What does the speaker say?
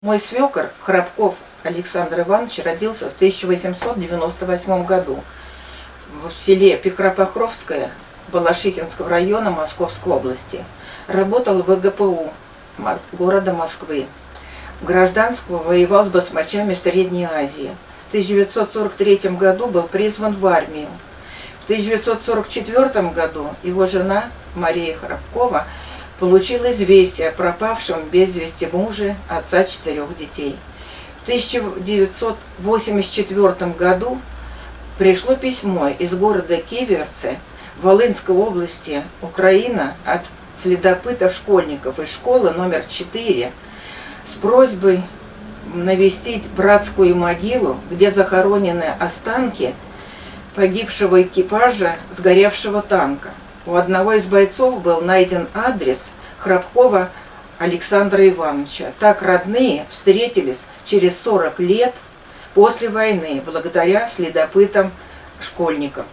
Мой свекор Храбков Александр Иванович родился в 1898 году в селе Петропокровское Балашихинского района Московской области. Работал в ВГПУ города Москвы. В гражданскую воевал с басмачами в Средней Азии. В 1943 году был призван в армию. В 1944 году его жена Мария Храбкова получила известие о пропавшем без вести муже, отца 4 детей. В 1984 году пришло письмо из города Киверцы Волынской области, Украина, от следопытов-школьников из школы номер 4 с просьбой навестить братскую могилу, где захоронены останки погибшего экипажа сгоревшего танка. У одного из бойцов был найден адрес Храбкова Александра Ивановича. Так родные встретились через 40 лет после войны благодаря следопытам-школьникам.